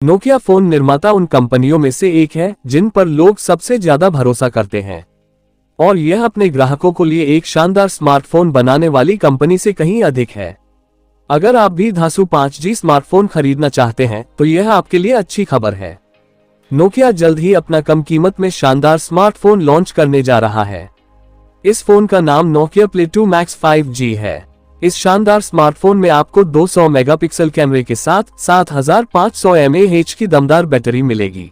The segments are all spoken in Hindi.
नोकिया फोन निर्माता उन कंपनियों में से एक है जिन पर लोग सबसे ज्यादा भरोसा करते हैं और यह अपने ग्राहकों को लिए एक शानदार स्मार्टफोन बनाने वाली कंपनी से कहीं अधिक है। अगर आप भी धांसू 5G स्मार्टफोन खरीदना चाहते हैं तो यह आपके लिए अच्छी खबर है। नोकिया जल्द ही अपना कम कीमत में शानदार स्मार्टफोन लॉन्च करने जा रहा है। इस फोन का नाम नोकिया प्ले 2 मैक्स 5G है। इस शानदार स्मार्टफोन में आपको 200 मेगापिक्सल कैमरे के साथ 7500 mAh की दमदार बैटरी मिलेगी।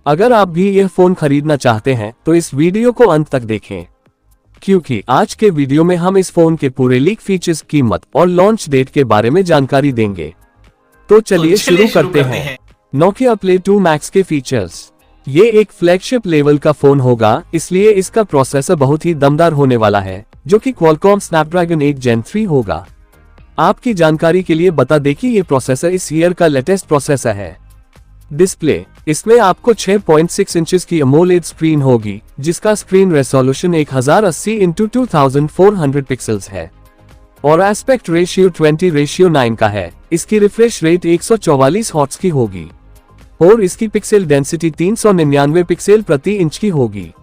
अगर आप भी यह फोन खरीदना चाहते हैं तो इस वीडियो को अंत तक देखें, क्योंकि आज के वीडियो में हम इस फोन के पूरे लीक फीचर्स, कीमत और लॉन्च डेट के बारे में जानकारी देंगे। तो चलिए शुरू करते हैं। नोकिया प्ले 2 मैक्स के फीचर्स। ये एक फ्लैगशिप लेवल का फोन होगा, इसलिए इसका प्रोसेसर बहुत ही दमदार होने वाला है, जो कि क्वालकॉम स्नैपड्रैगन 8 Gen 3 होगा। आपकी जानकारी के लिए बता दें कि ये प्रोसेसर इस ईयर का लेटेस्ट प्रोसेसर है। डिस्प्ले। इसमें आपको 6.6 इंचेस की एमोलेड स्क्रीन होगी, जिसका स्क्रीन रेजोल्यूशन 1080x2400 पिक्सल्स है और एस्पेक्ट रेशियो 20:9 का है। इसकी रिफ्रेश रेट 144 हर्ट्ज की होगी और इसकी पिक्सल डेंसिटी 399 पिक्सल प्रति इंच की होगी।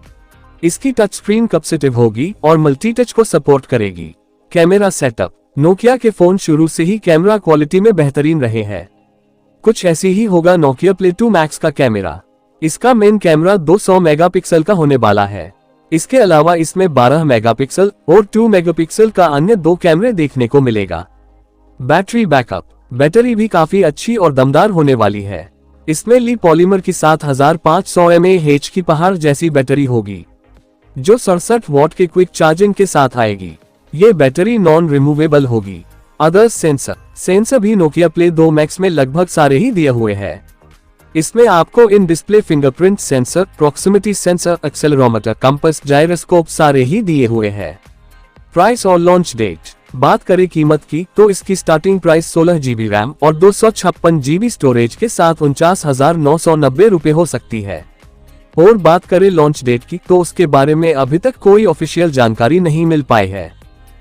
इसकी टच स्क्रीन कैपेसिटिव होगी और मल्टी टच को सपोर्ट करेगी। Camera setup. नोकिया के फोन शुरू से ही कैमरा क्वालिटी में बेहतरीन रहे हैं। कुछ ऐसी ही होगा नोकिया प्ले 2 मैक्स का कैमरा। इसका मेन कैमरा 200 मेगापिक्सल का होने वाला है। इसके अलावा इसमें 12 मेगापिक्सल और 2 मेगापिक्सल का अन्य 2 कैमरे देखने को मिलेगा। Battery backup. बैटरी भी काफी अच्छी और दमदार होने वाली है। इसमें ली पॉलीमर की 7500 mAh की पहाड़ जैसी बैटरी होगी, जो 67 वॉट के क्विक चार्जिंग के साथ आएगी। ये बैटरी नॉन रिमूवेबल होगी। अदर्स सेंसर भी नोकिया प्ले 2 मैक्स में लगभग सारे ही दिए हुए हैं। इसमें आपको in display fingerprint sensor, proximity sensor, accelerometer, compass, gyroscope सारे ही दिए हुए हैं। प्राइस और लॉन्च डेट। बात करें कीमत की तो इसकी स्टार्टिंग प्राइस 16 GB रैम और 256 GB स्टोरेज के साथ 49,990 रुपए हो सकती है। और बात करें लॉन्च डेट की तो उसके बारे में अभी तक कोई ऑफिशियल जानकारी नहीं मिल पाई है।